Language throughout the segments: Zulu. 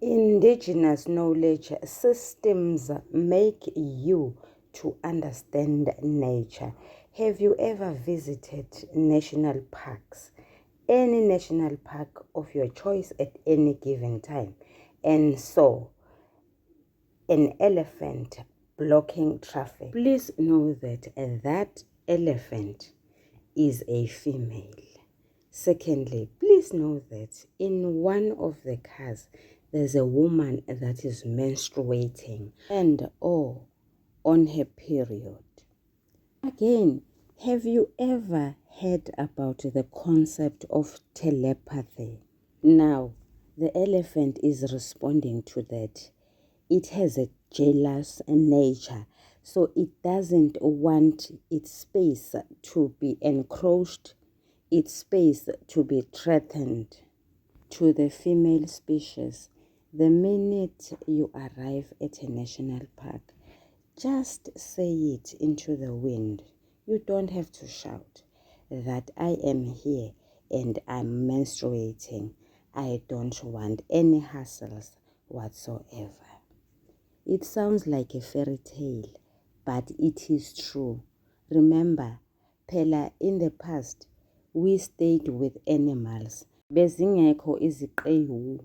Indigenous knowledge systems make you to understand nature. Have you ever visited national parks? Any national park of your choice at any given time and saw an elephant blocking traffic? Please know that that elephant is a female. Secondly, please know that in one of the cars, there's a woman that is menstruating and or on her period. Again, have you ever heard about the concept of telepathy? Now, the elephant is responding to that. It has a jealous nature, so it doesn't want its space to be encroached, its space to be threatened. To the female species, the minute you arrive at a national park, just say it into the wind. You don't have to shout that I am here and I'm menstruating. I don't want any hassles whatsoever. It sounds like a fairy tale, but it is true. Remember, phela in the past, we stayed with animals. Bezingekho iziqewu.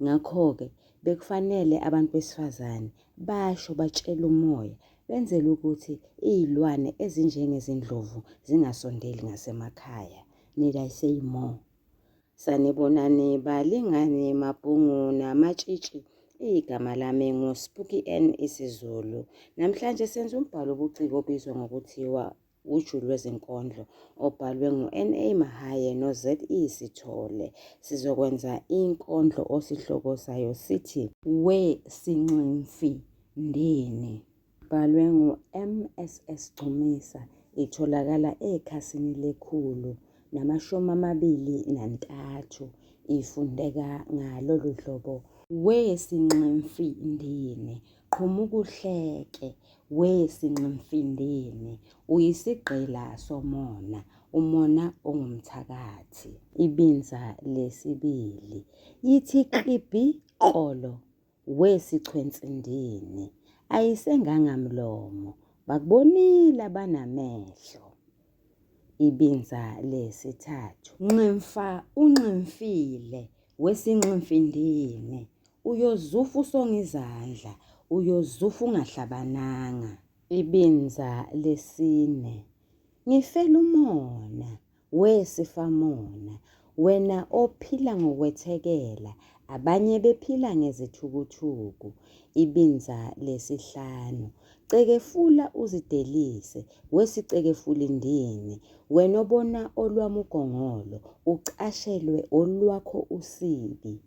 Ngakho-ke, bekufanele abantu besifazane basho batshela umoya benzele ukuthi izilwane ezinjengezindlovu zingasondeli ngasemakhaya. Need I say more? Sanibonani balingani mabhungu namatshitshi. Igama lami nguSpooky N isiZulu. Namhlanje senza umbhalo obuciko obizwa ngokuthiwa uju lwezinkondlo obhalwe ngu-NA Mahaye no-ZE Sithole. Sizokwenza inkondlo osihloko sayo sithi we Sinximfi Ndini. Bhalwe ngu-MSS Gcumisa. Itholakala ekhasini lekhulu nama-23. Ifundeka ngalolu hlobo. We Sinximfi Ndini, qhumuka uhleke. We Sinximfi Ndini, uyisigqila somona, umona ongumthakathi. Ibinza lesibili, yithi qibi xolo. We Sichwenzi Ndini, ayisengangamlomo, bakubonile abanamehlo. Ibinza lesithathu, Nximfa unximfile. We Sinximfi Ndini, uyozufa usonga izandla, uyozufa ungahlabananga. Ibinza lesine, ngifela umona. We Sifamona, wena ophila ngokwethekela, abanye bephila ngezithukuthuku. Ibinza lesihlanu, cekefula uzidelise. We Sicekefula Ndini, wena obona olwami ugongolo, ucashelwe olwakho usibi.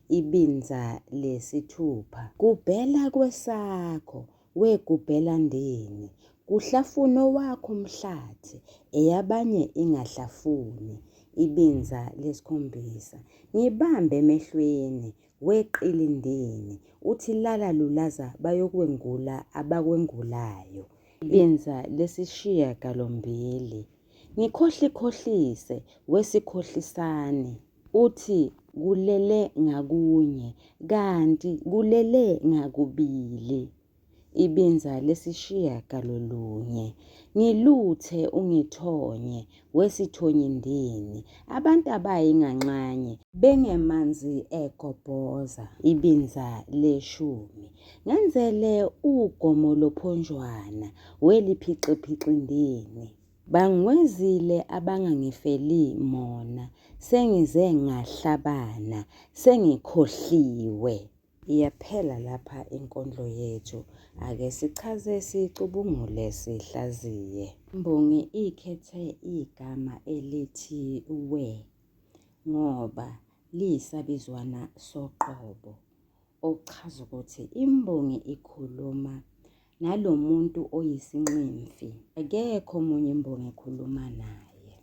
Ibinza lesithupha, kubhela kwesakho. We Gubhela Ndini, kuhlafuno wakho umhlathi, eyabanye ingahlafuni. Ibinza lesikhombisa, ngibambe emehlweni. We Qili Ndini, uthi lala lulaza bayokwengula abakwengulayo. Ibinza lesishiyagalombili, ngikhohlikhohlise. We Sikhohlisani, uthi kulele ngakunye kanti kulele ngakubili. Ibinza lesishiyagalolunye, ngiluthe ungithonye. We Sithonyi Ndini, abantu abayinganxanye bengemanzi egobhoza. Ibinza leshumi, ngenzele ugomo lophonjwana. We Liphiqiphiqi Ndini, bangwezile abangangifeli mona, sengize ngahlabana, sengikhohliwe. Iyaphela lapha inkondlo yethu. Ake sichaze sicubungule sihlaziye. Imbongi ikhethe igama elithi we ngoba liyisabizwana soqobo, okuchaza ukuthi imbongi ikhuluma nalomuntu oyisinximfi, akekho omunye imbongi ekhuluma naye.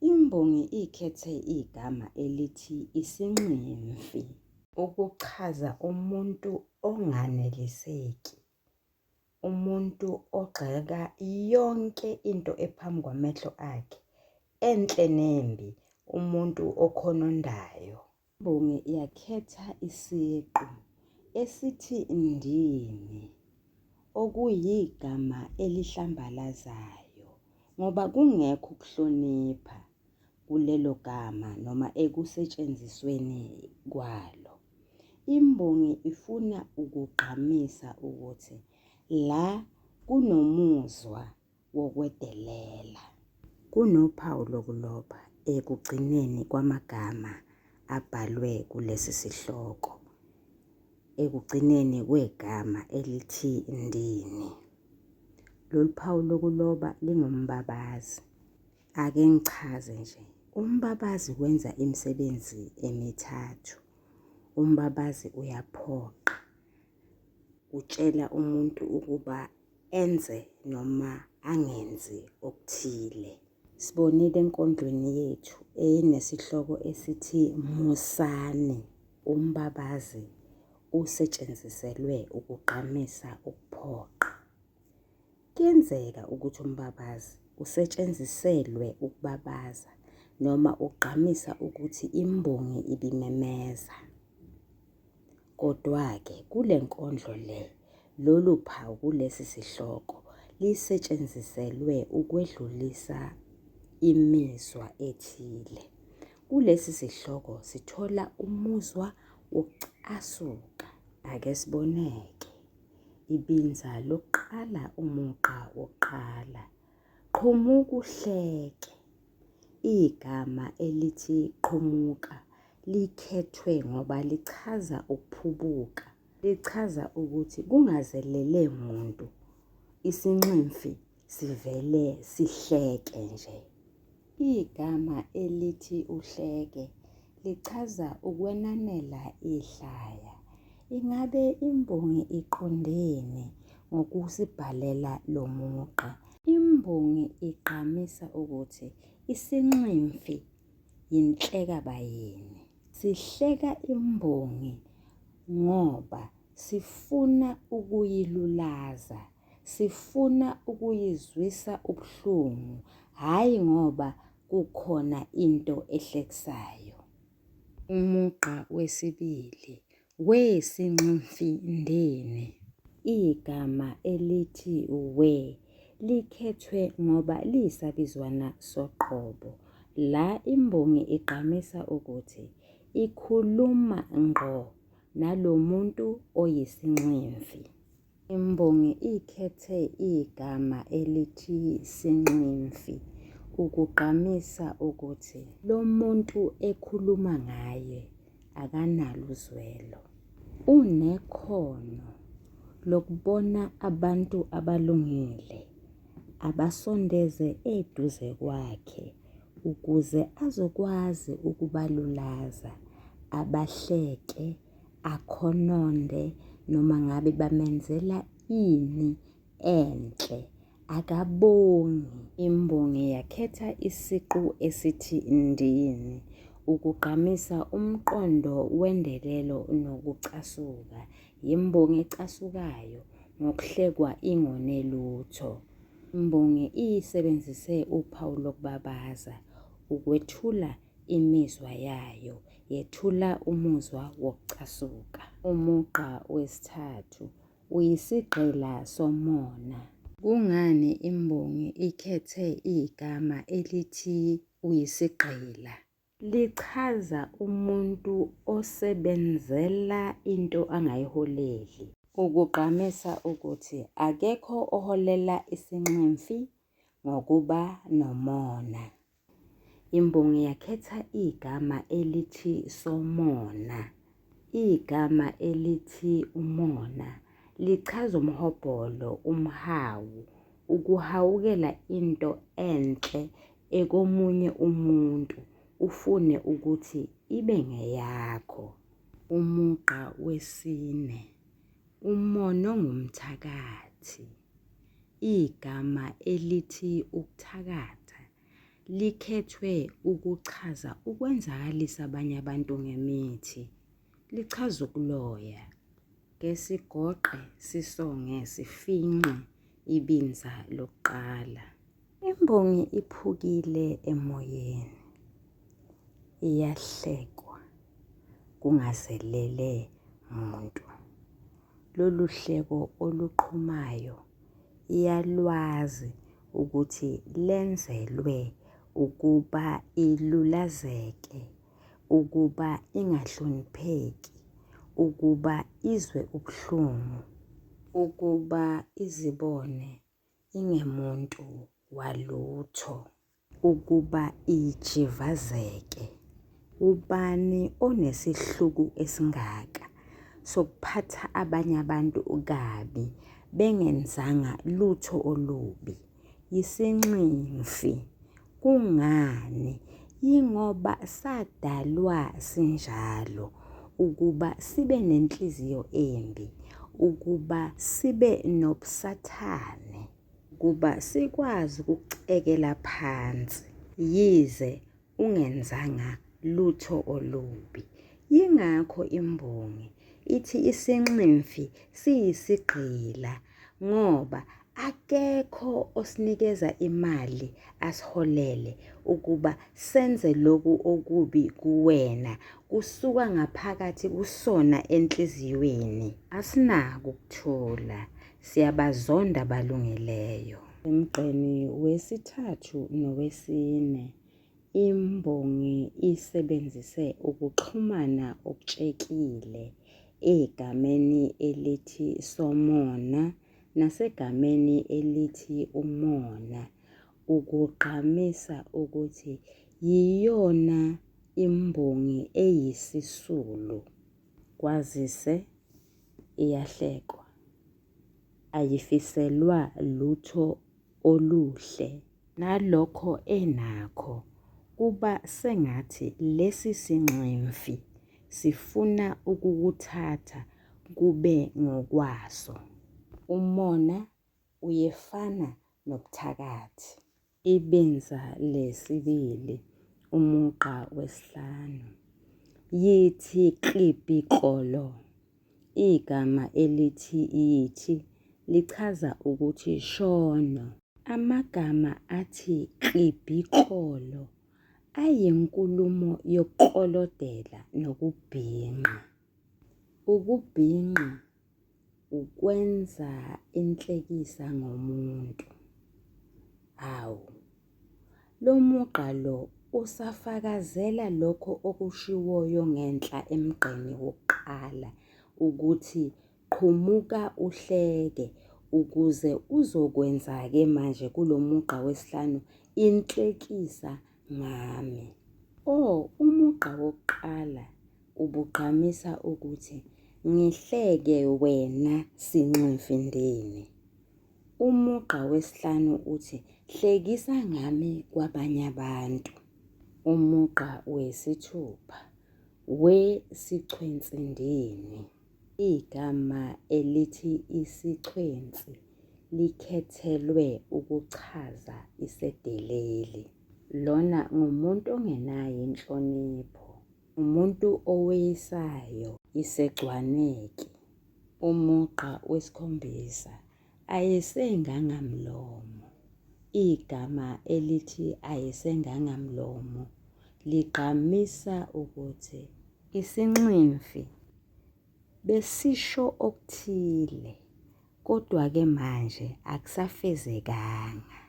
Imbongi ikhethe igama elithi isinximfi ukuchaza umuntu onganeliseki, umuntu ogxeka yonke into ephambi kwamehlo akhe, enhle nembi, umuntu okhonondayo. Imbongi yakhetha isiqu esithi Ndini, okuyigama elihlambalazayo ngoba kungekho ukuhlonipha kulelo gama noma ekusetshenzisweni kwalo. Imbongi ifuna ukugqamisa ukuthi la kunomuzwa wokwedelela. Kunophawu lokuloba ekugcineni kwamagama abhalwe kulesi sihloko, ekugcineni kwegama elithi Ndini. Lolu phawu lokuloba lingumbabazi. Ake ngichaze nje, umbabazi wenza imisebenzi emithathu. Umbabazi uyaphoqa, utshela umuntu ukuba enze noma angenzi okuthile. Sibonile enkondlweni yethu enesihloko esithi musani. Umbabazi usetshenziselwe ukugqamisa ukuphoqa. Kuyenzeka ukuthi umbabazi usetshenziselwe ukubabaza noma ukugqamisa ukuthi imbongi ibimemeza. Kodwa-ke kule nkondlo le, lolu phawu kulesi sihloko lisetshenziselwe ukwedlulisa imizwa ethile. Kulesi sihloko sithola umuzwa wokucasuka. Ake siboneke. Ibinza lokuqala, umugqa wokuqala. Qhumuka uhleke. Igama elithi qhumuka likhethwe ngoba lichaza ukuphubuka. Lichaza ukuthi kungazelele muntu isinximfi sivele sihleke nje. Igama elithi uhleke lichaza ukwenanela ihlaya. Ingabe imbongi iqondene ngokusibhalela lo mugqa? Imbongi igqamisa ukuthi isinximfi yinhlekabayeni. Sihleka imbongi ngoba sifuna ukuyilulaza, sifuna ukuyizwisa ubuhlungu, hhayi ngoba kukhona into ehlekisayo. Umugqa wesibili wesinximfi Ndini. Igama elithi we likhethwe ngoba liyisabizwana soqobo. La imbongi igqamisa ukuthi ikhuluma ngqo nalo muntu oyisinximfi. Imbongi ikhethe igama elithi sinximfi ukugqamisa ukuthi lo muntu ekhuluma ngaye akanalo uzwelo. Unekhono lokubona abantu abalungile, abasondeze eduze kwakhe ukuze azokwazi ukubalulaza, abahleke, akhononde noma ngabe bamenzela ini enhle, akabongi. Imbongi yakhetha isiqu esithi Ndini ukugqamisa umqondo wendelelo nokucasuka. Imbongi ecasukayo ngokuhlekwa ingonelutho. Imbongi iyisebenzise uphawu lokubabaza ukwethula imizwa yayo, yethula umuzwa wokucasuka. Umugqa wesithathu uyisigqila somona. Kungani imbongi ikhethe igama elithi uyisigqila? Lichaza umuntu osebenzela into angayiholeli, ukugqamisa ukuthi akekho oholela isinximfi ngokuba nomona. Imbongi yakhetha igama elithi somona. Igama elithi umona lichaza umhobholo, umhawu, ukuhawukela into enhle ekomunye umuntu ufune ukuthi ibe ngeyakho. Umugqa wesine, umono ngumthakathi. Igama elithi ukuthakatha likhethwe ukuchaza ukwenzakalisa abanye abantu ngemithi. Lichaza ukuloya. Kesigoqe, sisonge, sifinqe ibinza lokuqala. Imbongi iphukile emoyeni, iyahlekwa, kungazelele muntu. Lolu hleko oluqhumayo iyalwazi ukuthi lenzelwe ukuba ilulazeke, ukuba ingahlonipheki, ukuba izwe ubuhlungu, ukuba izibone ingemuntu walutho, ukuba ijivazeke. Ubani onesihluku esingaka sokuphatha abanye abantu kabi bengenzanga lutho olubi? Yisinximfi. Kungani? Yingoba sadalwa sinjalo, ukuba sibe nenhliziyo embi, ukuba sibe nobusathane, ukuba sikwazi ukucekela phansi yize ungenzanga lutho olubi. Yingakho imbongi ithi isinximfi siyisigqila, ngoba akekho osinikeza imali asiholele ukuba senze lokhu okubi kuwena kusuka ngaphakathi kusona enhliziyweni. Asinako ukuthula, siyabazonda abalungileyo. Emgqeni wesithathu nowesine, imbongi isebenzise ukuxhumana okutshekile egameni elithi somona nasegameni elithi umona, ukugqamisa ukuthi yiyona imbongi eyisisulu. Kwazise iyahlekwa, ayifiselwa lutho oluhle, nalokho enakho kuba sengathi lesi sinximfi sifuna ukukuthatha kube ngokwaso. Umona uyefana nobuthakathi. Ibinza lesibili, umugqa wesihlanu, yithi klibhi xolo. Igama elithi yithi lichaza ukuthi shono. Amagama athi klibhi xolo ayinkulumo yokuxolodela nokubhinqa. Ukubhinqa ukwenza inhlekisa ngomuntu. Hawu, lo mugqa lo usafakazela lokho okushiwoyo ngenhla emgqeni wokuqala ukuthi qhumuka uhleke, ukuze uzokwenza-ke manje kulo mugqa wesihlanu inhlekisa ngami. Umugqa wokuqala ubugqamisa ukuthi ngihleke wena Sinximfi Ndini. Umugqa wesihlanu uthi hlekisa ngami kwabanye abantu. Umugqa wesithupha, wesichwenzi Ndini. Igama elithi isichwenzi likhethelwe ukuchaza isedeleli. Lona ngumuntu ongenayo inhlonipho, umuntu oweyisayo, isegcwaneki. Umugqa wesikhombisa, ayisengangamlomo. Igama elithi ayisengangamlomo ligqamisa ukuthi isinximfi besisho okuthile, kodwa-ke manje akusafezekanga.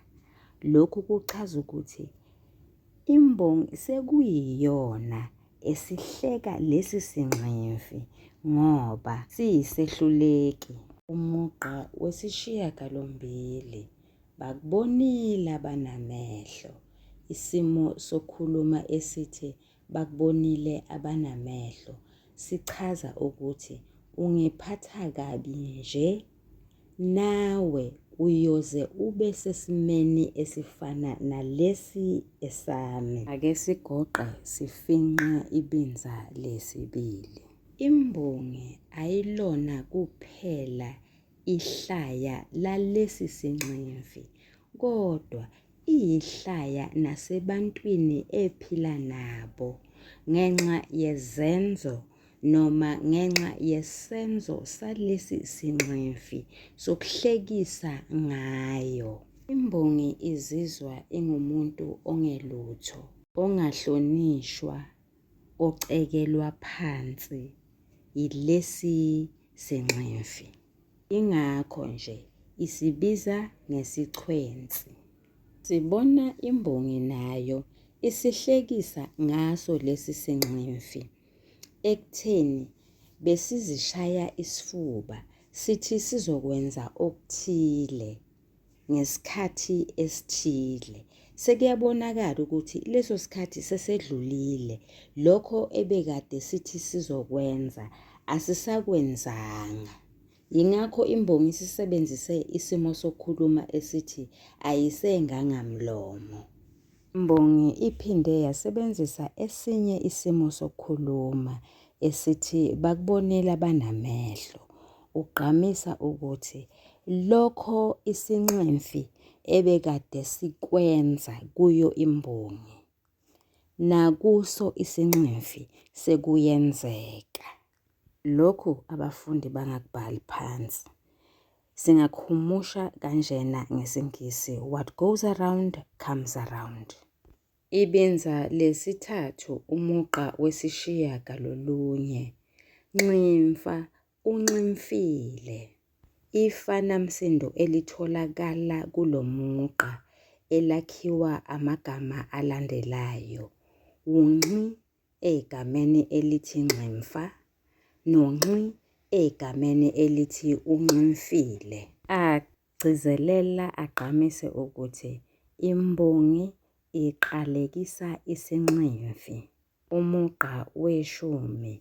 Lokhu kuchaza ukuthi imbongi sekuyiyona esihleka lesi sinximfi ngoba siyisehluleki. Umugqa wesishiyagalombili, bakubonile abanamehlo. Isimo sokukhuluma esithi bakubonile abanamehlo sichaza ukuthi ungiphatha kabi nje, nawe uyoze ube sesimeni esifana nalesi esami. Ake sigoqe sifinqa ibinza lesibili. Imbongi ayilona kuphela ihlaya lalesi sinximfi, kodwa iyihlaya nasebantwini ephila nabo ngenxa yezenzo noma ngenxa yesenzo salesi sinximfi sokuhlekisa ngayo. Imbongi izizwa ingumuntu ongelutho, ongahlonishwa, ocekelwa phansi ilesi Sinximfi. Ingakho nje isibiza ngesichwenzi. Sibona imbongi nayo isihlekisa ngaso lesi Sinximfi ekutheni besizishaya isifuba sithi sizokwenza okuthile ngesikhathi esithile. Sekuyabonakala ukuthi leso sikhathi sesedlulile, lokho ebekade sithi sizokwenza asisakwenzanga. Yingakho imbongi isisebenzise isimo sokukhuluma esithi ayisengangamlomo. Imbongi iphinde yasebenzisa esinye isimo sokukhuluma esithi bakubonela banamehlo, ugqamisa ukuthi lokho isinximfi ebekade sikwenza kuyo imbongi nakuso isinximfi sekuyenzeka. Lokhu abafundi bangakubhali phansi. Singakuhumusha kanjena ngesiNgisi, what goes around comes around. Ibinza lesithathu umugqa wesishiyagalolunye. Nximfa, unximfile. Ifanamsindo elitholakala kulo mugqa elakhiwa amagama alandelayo. Unxi egameni elithi nximfa, nonxi egameni elithi unximfile. Agcizelela agqamise ukuthi imbongi iqalekisa isinximfi. Umugqa weshumi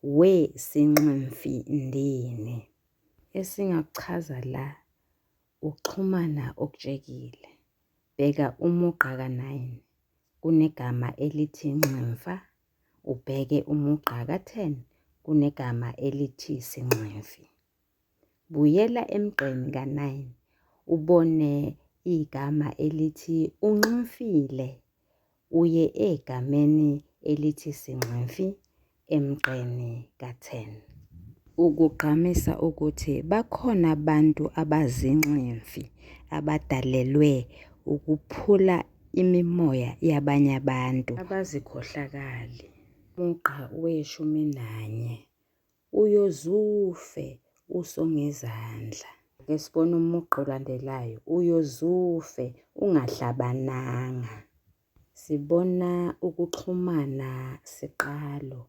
wesinximfi Ndini. Esingakuchaza la, ukuxhumana okutshekile. Bheka umugqa ka-9 kunegama elithi nximfa, ubheke umugqa ka-10 kunegama elithi sinximfi. Buyela emgqeni ka-9 ubone igama elithi unximfile, uye egameni elithi sinximfi emgqeni ka-10. Ukugqamisa ukuthi bakhona abantu abazinximfi abadalelwe ukuphula imimoya yabanye abantu abazikhohlakali. Umugqa we-11 uyozufe usongezandla. Ake sibone umugqa olandelayo, uyozufe ungahlabananga. Sibona ukuxhumana siqalo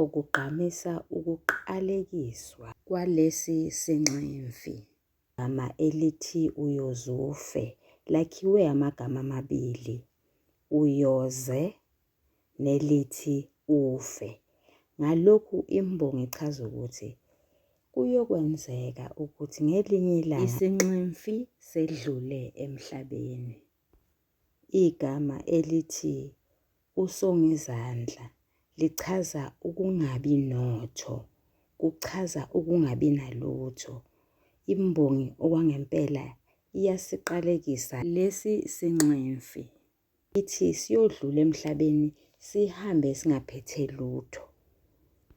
okugqamisa ukuqalekiswa kwalesi sinximfi. Igama elithi uyozufe lakhiwe amagama amabili, uyoze nelithi ufe. Ngalokhu imbongi ichaza ukuthi kuyokwenzeka ukuthi ngelinye ilanga isinximfi sedlule emhlabeni. Igama elithi usongizandla lichaza ukungabi notho, kuchaza ukungabi nalutho. Imbongi okwangempela iyasiqalekisa lesi sinximfi. Ithi siyodlula emhlabeni sihambe singaphethe lutho,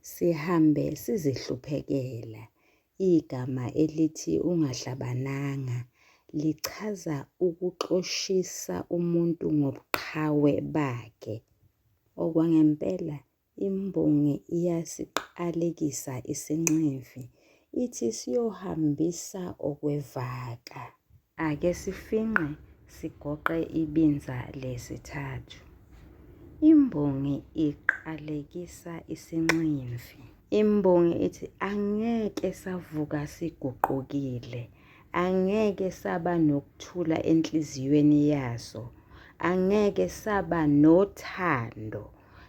sihambe sizihluphekela. Igama elithi ungahlabananga lichaza ukuxoshisa umuntu ngobuqhawe bakhe. Okwangempela imbongi iyasiqalekisa isinximfi, ithi siyohambisa okwevaka. Ake sifinqe sigoqe ibinza lesithathu. Imbongi iqalekisa isinximfi. Imbongi ithi angeke savuka siguqukile, angeke saba nokuthula enhliziyweni yaso, angeke saba nothando,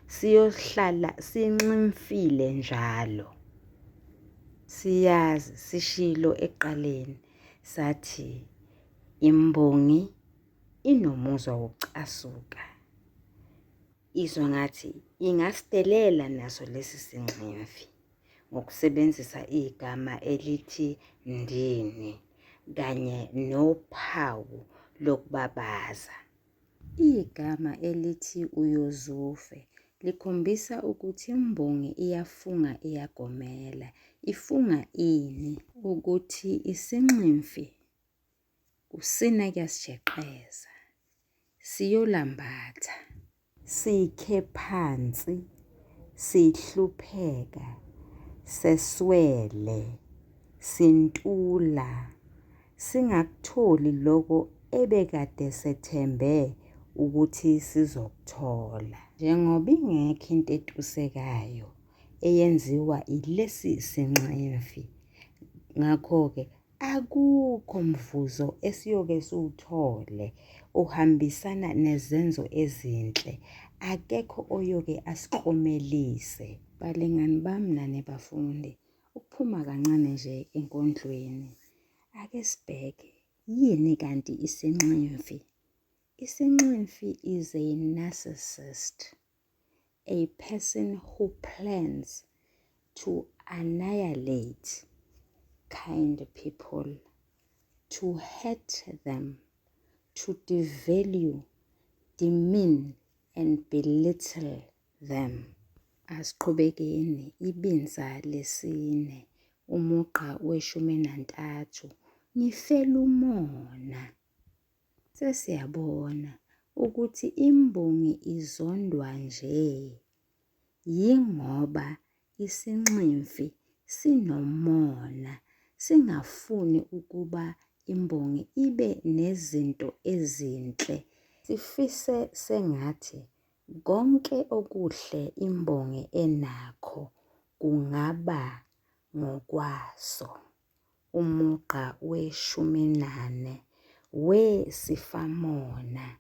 siyohlala sinximfile njalo. Siyazi, sishilo ekuqaleni sathi imbongi inomuzwa wokucasuka. Izwa ngathi ingasidelela naso lesi sinximfi ngokusebenzisa igama elithi Ndini kanye nophawu lokubabaza. Igama elithi uyozufe likhombisa ukuthi imbongi iyafunga, iyagomela. Ifunga ini? Ukuthi isinximfi kusina kuyasijeqeza, siyolambatha, sikhe phansi, sihlupheka, seswele, sintula, singakutholi lokho ebekade sethembe ukuthi sizokuthola. Njengoba ingekho into etusekayo eyenziwa ilesi sinximfi, ngakho-ke akukho mvuzo esiyoke siwuthole uhambisana nezenzo ezinhle. Akekho oyoke asiklomelise. Balingani bami nane bafundi, ukuphuma kancane nje enkondlweni, ake sibheke yini kanti isinximfi? Isinximfi is a narcissist, a person who plans to annihilate kind people, to hurt them, to devalue, demean and belittle them. Asiqhubekeni ibinza lesine, umugqa we-13, ngifela umona. Sesiyabona ukuthi imbongi izondwa nje yingoba isinximfi sinomona, singafuni ukuba imbongi ibe nezinto ezinhle. Sifise sengathi konke okuhle imbongi enakho kungaba ngokwaso. Umugqa we-14, we-sifamona.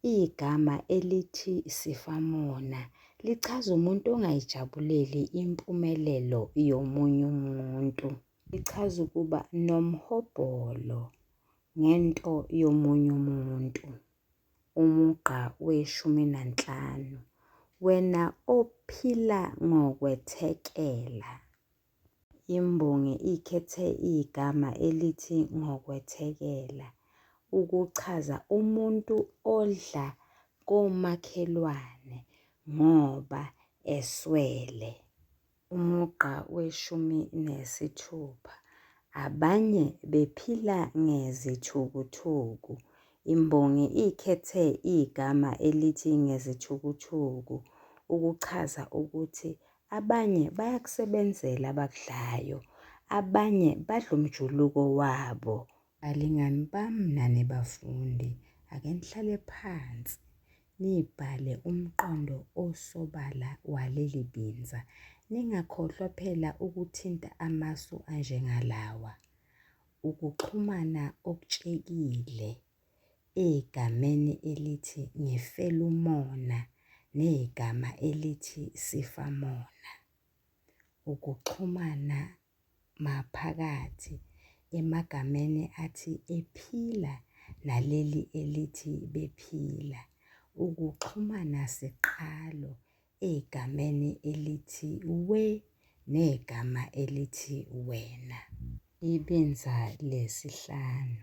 Igama elithi sifamona lichaza umuntu ongayijabuleli impumelelo yomunye umuntu. Lichaza ukuba nomhobholo ngento yomunye umuntu. Umugqa we-15, wena ophila ngokwethekela. Imbongi ikhethe igama elithi ngokwethekela ukuchaza umuntu odla komakhelwane ngoba eswele. Umugqa we-16, abanye bephila ngezithukuthuku. Imbongi ikhethe igama elithi ngezithukuthuku ukuchaza ukuthi abanye bayakusebenzela abakudlayo, abanye badla umjuluko wabo. Balingani bami nane bafundi, ake nihlale phansi nibhale umqondo osobala waleli binza. Ningakhohlwa phela ukuthinta amasu anjengalawa. Ukuxhumana okutshekile egameni elithi ngifela umona negama elithi sifamona. Ukuxhumana maphakathi emagameni athi ephila naleli elithi bephila. Ukuxhumana siqalo egameni elithi we negama elithi wena. Ibinza lesihlanu,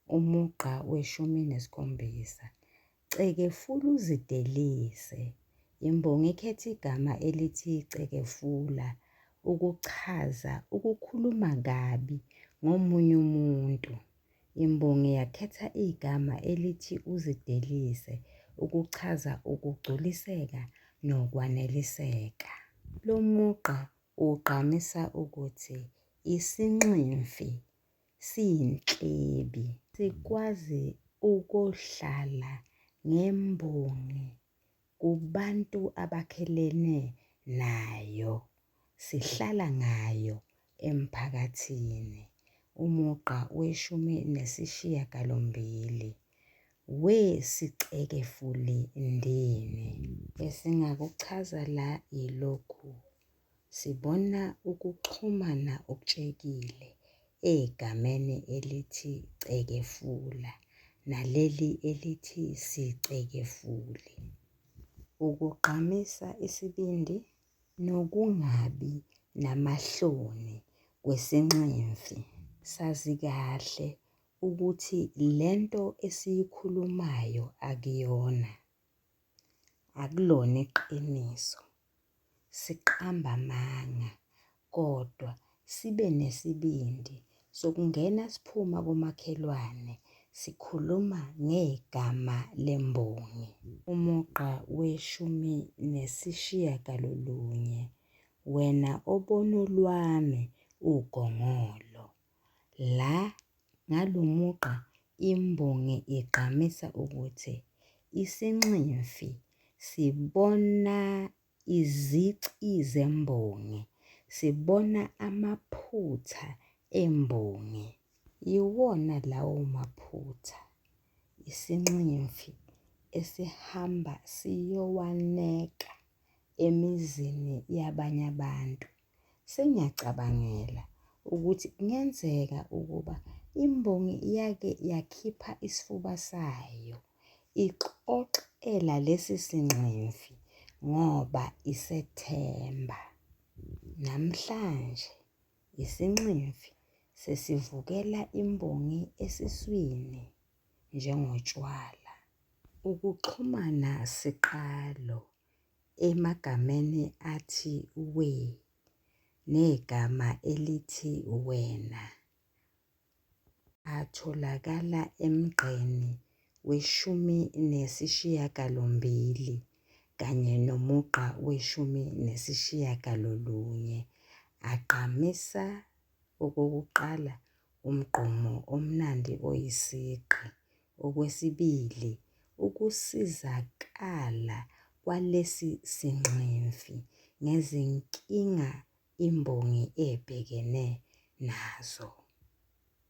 umugqa we-17, cekefula uzidelise. Imbongi ikhethe igama elithi cekefula ukuchaza ukukhuluma kabi ngomunye umuntu. Imbongi yakhetha igama elithi uzidelise ukuchaza ukugculiseka nokwaneliseka. Lo mugqa ugqamisa ukuthi isinximfi siyintlebi, sikwazi ukuhlala ngembongi kubantu abakhelene nayo, sihlala ngayo emphakathini. Umugqa we-18, wesicekefuli Ndini. Esingakuchaza la ilokhu, sibona ukuxhumana okutshekile egameni elithi cekefula naleli elithi sicekefuli. Ukugqamisa isibindi nokungabi namahloni kwesinximfi. Sazi kahle ukuthi lento esiyikhulumayo akuyona, akulona iqiniso. Siqamba amanga, kodwa sibe nesibindi sokungena siphuma komakhelwane sikhuluma ngegama lembongi. Umugqa we-19, wena obonolwami ugongolo. La ngalo mugqa imbongi igqamisa ukuthi isinximfi sibona izici zembongi, sibona amaphutha embongi. Yiwona lawo maphutha isinximfi esihamba siyowaneka emizini yabanye abantu. Sengiyacabangela ukuthi kungenzeka ukuba imbongi iyake yakhipha isifuba sayo ixoxela lesi sinximfi ngoba isethemba. Namhlanje isinximfi sesivukela imbongi esiswini njengotshwala. Ukuxhumana siqalo emagameni athi we negama elithi wena atholakala emgqeni we-18 kanye nomugqa we-19. Agqamisa okokuqala umgqumo omnandi oyisigqi. Okwesibili, ukusizakala kwalesi sinximfi ngezinkinga imbongi ebhekene nazo.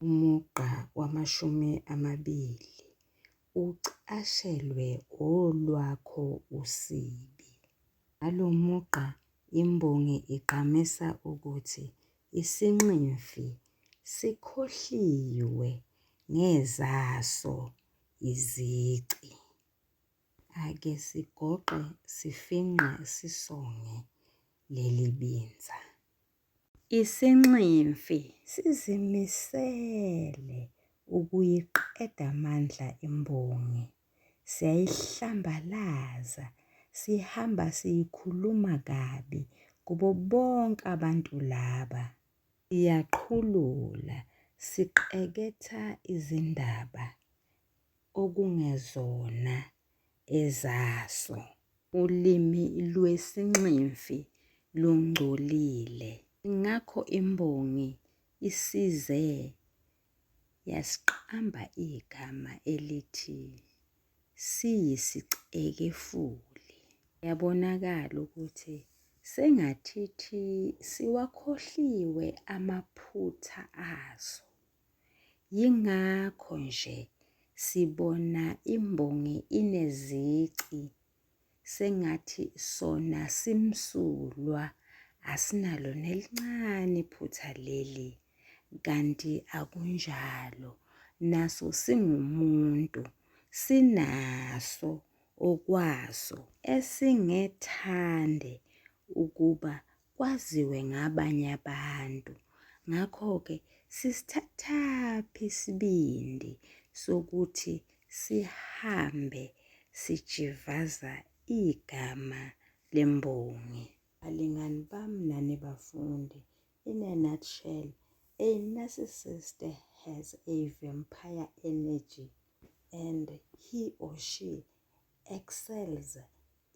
Umugqa wama-20 ucashelwe olwakho usibi. Ngalo mugqa imbongi igqamisa ukuthi isinximfi sikhohliwe ngezaso izici. Ake sigoqe, sifingqe, sisonge leli binza. Isinximfi sizimisele ukuyiqeda amandla imbongi. Siyayihlambalaza, sihamba siyikhuluma kabi kubo bonke abantu laba. Siyaqhulula, siqeketha izindaba okungezona ezaso. Ulimi lwesinximfi lungcolile. Ngakho imbongi isize yasiqamba igama elithi siyisicekefuli. Yabonakala ukuthi sengathithi siwakhohliwe amaphutha aso. Yingakho nje sibona imbongi inezici, sengathi sona simsulwa, asinalo nelincane iphutha leli. Kanti akunjalo, naso singumuntu, sinaso okwaso esingethande ukuba kwaziwe ngabanye abantu. Ngakho-ke sisithathaphi isibindi sokuthi sihambe sijivaza igama lembongi. Balingani bami nani bafundi, in a nutshell, a narcissist has a vampire energy and he or she excels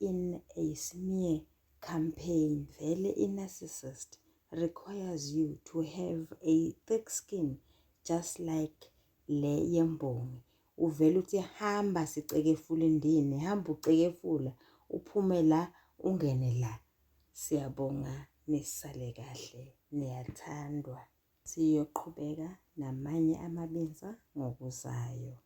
in a smear campaign. Vele i-narcissist requires you to have a thick skin just like le yembongi. Uvela uthi hamba sicekefula Ndini, hamba ucekefula, uphume la ungene la. Siyabonga, nisale kahle, niyathandwa. Siyoqhubeka namanye amabinza ngokuzayo.